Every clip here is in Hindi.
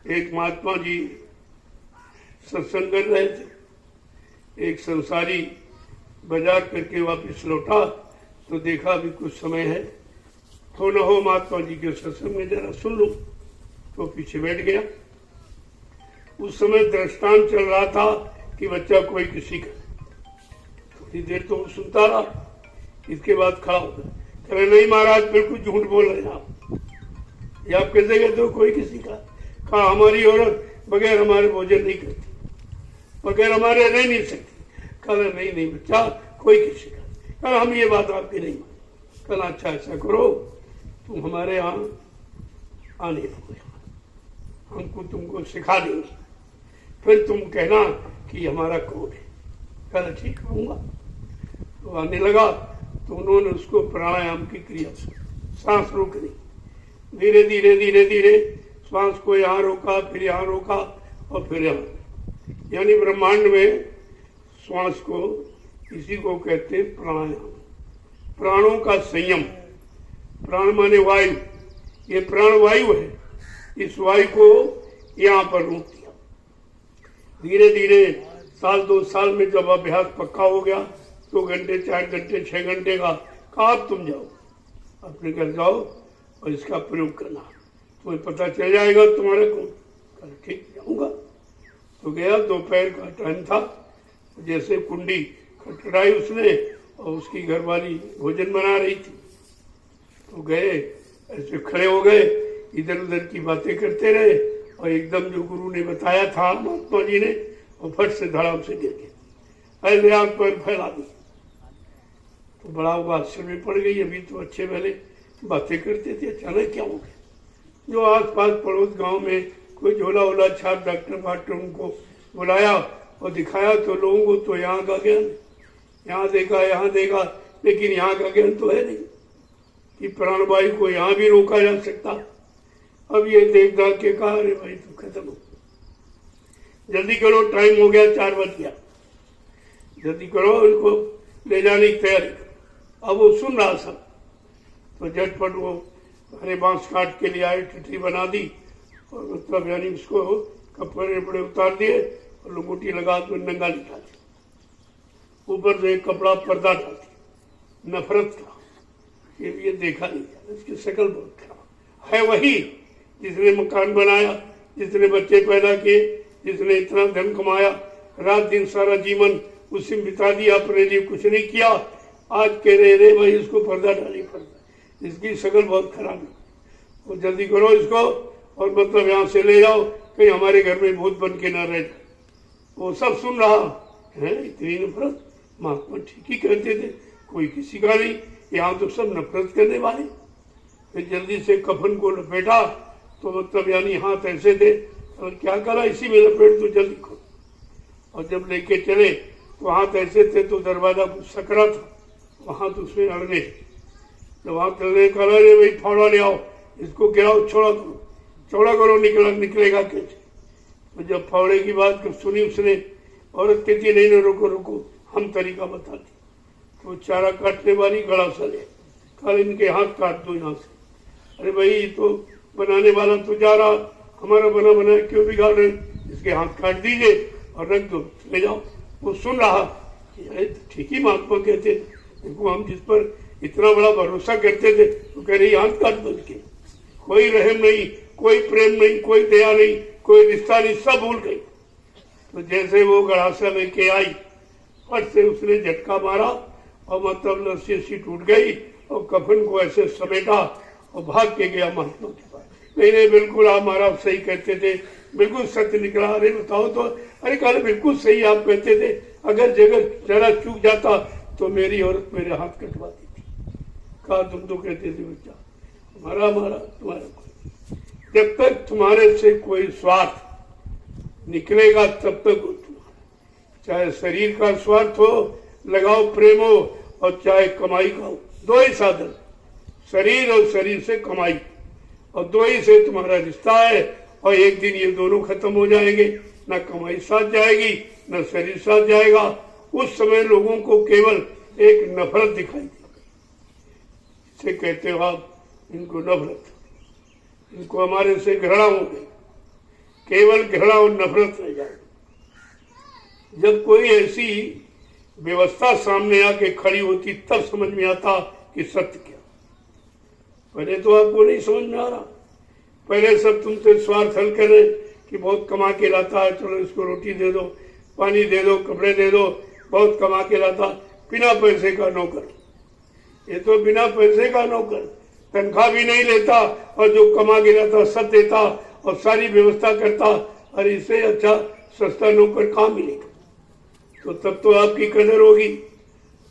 एक महात्मा जी सत्संग कर रहे थे, एक संसारी बाजार करके वापस लौटा तो देखा अभी कुछ समय है तो न हो महात्मा जी के सत्संग में जरा सुन लो, तो पीछे बैठ गया। उस समय दृष्टांत चल रहा था कि बच्चा कोई किसी का, थोड़ी देर तो वो सुनता रहा, इसके बाद खड़ा हो गया, कह नहीं महाराज बिल्कुल झूठ बोल रहे हैं आप, ये आप कैसे कहते हो कोई किसी का? कहा हमारी औरत बगैर हमारे भोजन नहीं करती, बगैर हमारे रह नहीं सकती। कल नहीं बच्चा कोई किसी का, कल हम ये बात आपकी नहीं, कल अच्छा ऐसा करो तुम हमारे यहाँ आने लगो, हमको तुमको सिखा देंगे, फिर तुम कहना कि हमारा कौन है। कल ठीक रहूंगा। तो आने लगा तो उन्होंने उसको प्राणायाम की क्रिया से सांस रोक दी, धीरे धीरे धीरे धीरे श्वास को यहाँ रोका, फिर यहाँ रोका और फिर यहाँ, यानी ब्रह्मांड में श्वास को इसी को कहते हैं प्राणायाम, प्राणों का संयम। प्राण माने वायु, ये प्राण वायु है, इस वायु को यहाँ पर रोक दिया। धीरे धीरे साल 2 साल में जब अभ्यास पक्का हो गया, 2 घंटे 4 घंटे 6 घंटे का, कहा तुम जाओ अपने घर जाओ और इसका प्रयोग करना, तुम्हें पता चल जाएगा तुम्हारे को। कल ठीक जाऊंगा। तो गया, दोपहर का टाइम था, जैसे कुंडी खटखटाई उसने और उसकी घरवाली भोजन बना रही थी, तो गए ऐसे खड़े हो गए, इधर उधर की बातें करते रहे और एकदम जो गुरु ने बताया था महात्मा जी ने, और फट से धड़ाम से गिर गए, ऐसे आग पर फैला दी। तो बड़ा वो आश्चर्य में पड़ गई, अभी तो अच्छे भले बातें करते थे, अचानक क्या हो गया। जो आस पास पड़ोस गांव में कोई झोला वोला छाप डॉक्टर उनको बुलाया और दिखाया, तो लोगों को तो यहाँ का ज्ञान, यहाँ देखा, लेकिन यहाँ का ज्ञान तो है नहीं कि प्राणवायु को यहाँ भी रोका जा सकता। अब ये देख दाख के कहा, अरे भाई तो खत्म हो, जल्दी करो, टाइम हो गया, 4 बज गया, जल्दी करो, उनको ले जाने की तैयारी। अब वो सुन रहा सब, तो झटपट वो हरे बांस काट के लिए आए, ठिठरी बना दी और मतलब यानी उसको कपड़े वपड़े उतार दिए और लंगोटी लगा तो नंगा निकाल दिया, ऊपर से एक कपड़ा पर्दा डाल दिया, नफरत का। ये देखा नहीं, इसकी शक्ल बहुत खराब है। वही जिसने मकान बनाया, जिसने बच्चे पैदा किए, जिसने इतना धन कमाया, रात दिन सारा जीवन उसी में बिता दिया, अपने लिए कुछ नहीं किया, आज कह रहे रे भाई इसको पर्दा डालनी पड़ता, इसकी शक्ल बहुत खराब है, वो जल्दी करो इसको और मतलब यहाँ से ले जाओ, कहीं हमारे घर में भूत बन के न रह जाए। वो सब सुन रहा है, इतनी नफरत। महात्मा ठीक ही कहते थे, कोई किसी का नहीं, यहाँ तो सब नफरत करने वाले। फिर जल्दी से कफन को लपेटा, तो मतलब यानी हाथ ऐसे थे, और क्या करा, इसी में लपेट तो जल्दी करो। और जब लेके चले तो हाथ ऐसे थे, तो दरवाजा कुछ सकरा था, वहां तो उसमें अड़ने, जब वहां चलने का भाई फावड़ा ले आओ, इसको गिराओ, चौड़ा करो, निकलेगा कैसे। तो जब फावड़े की बात सुनी उसने, औरत कहती नहीं रुको, हम तरीका बताते। तो चारा काटने वाली गड़ा सा ले, कल इनके हाथ काट दो यहाँ से। अरे भाई तो बनाने वाला तो जा रहा, हमारा बना क्यों बिगाड़ रहे, इसके हाथ काट दीजिए और रख दो, ले जाओ। वो सुन रहा, ठीक ही महात्मा कहते, देखो हम जिस पर इतना बड़ा भरोसा करते थे, तो कह रही हाथ काट दो इसके। कोई रहम नहीं, कोई प्रेम नहीं, कोई दया नहीं, कोई रिश्ता नहीं, सब भूल गई। तो जैसे वो गड़ासा लेके आई, फट से उसने झटका मारा और मतलब रस्सी टूट गई और कफन को ऐसे समेटा और भाग के गया महात्मा के पास। नहीं बिल्कुल आप महाराज सही कहते थे, बिल्कुल सत्य निकला। अरे बताओ तो, अरे कल बिल्कुल सही आप कहते थे, अगर जरा चूक जाता तो मेरी औरत मेरे हाथ कटवा दी थी। कहा तुम तो कहते थे बच्चा हमारा तुम्हारा, जब तक तुम्हारे से कोई स्वार्थ निकलेगा तब तक वो तुम्हारा, चाहे शरीर का स्वार्थ हो, लगाओ प्रेम हो, और चाहे कमाई का हो, 2 ही साधन, शरीर और शरीर से कमाई, और 2 ही से तुम्हारा रिश्ता है। और एक दिन ये दोनों खत्म हो जाएंगे, न कमाई साथ जाएगी न शरीर साथ जाएगा। उस समय लोगों को केवल एक नफरत दिखाई देगी, इसे कहते हो आप, इनको नफरत, इनको हमारे से घृणा हो गई केवल घृणा और नफरत रह जाएगी। जब कोई ऐसी व्यवस्था सामने आके खड़ी होती तब समझ में आता कि सत्य क्या। पहले तो आपको नहीं समझ में आ रहा, पहले सब तुमसे स्वार्थ हल कर रहे कि बहुत कमा के लाता है, चलो इसको रोटी दे दो, पानी दे दो, कपड़े दे दो, बहुत कमा के लाता, बिना पैसे का नौकर। ये तो बिना पैसे का नौकर, तनख्वाह भी नहीं लेता और जो कमा के लाता सब देता और सारी व्यवस्था करता, और इससे अच्छा सस्ता नौकर कहाँ मिलेगा। तो तब तो आपकी कदर होगी,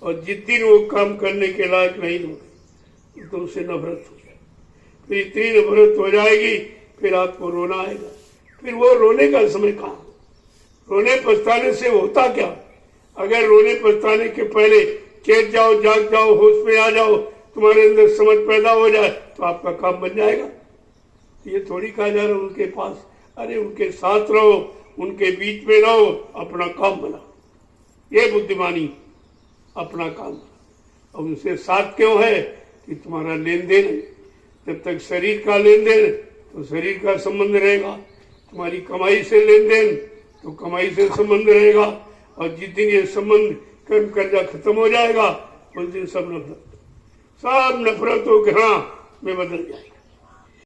और जिस दिन वो काम करने के लायक नहीं होगा तो उससे नफरत हो जाएगी। फिर इतनी नफरत हो जाएगी, फिर आपको रोना आएगा। फिर वो रोने का समय कहाँ, रोने पछताने से होता क्या। अगर रोने पछताने के पहले चेत जाओ, जाग जाओ, होश में आ जाओ, तुम्हारे अंदर समझ पैदा हो जाए तो आपका काम बन जाएगा। ये थोड़ी कहा जा रहा है उनके पास, अरे उनके साथ रहो, उनके बीच में रहो, अपना काम बनाओ। ये बुद्धिमानी, अपना काम। और उनसे साथ क्यों है कि तुम्हारा लेन देन है। जब तक शरीर का लेन देन तो शरीर का संबंध रहेगा, तुम्हारी कमाई से लेन देन तो कमाई से संबंध रहेगा, और जिस दिन ये संबंध कर्म कर्जा खत्म हो जाएगा उस दिन सब नफरत और घृणा में बदल जाएगा।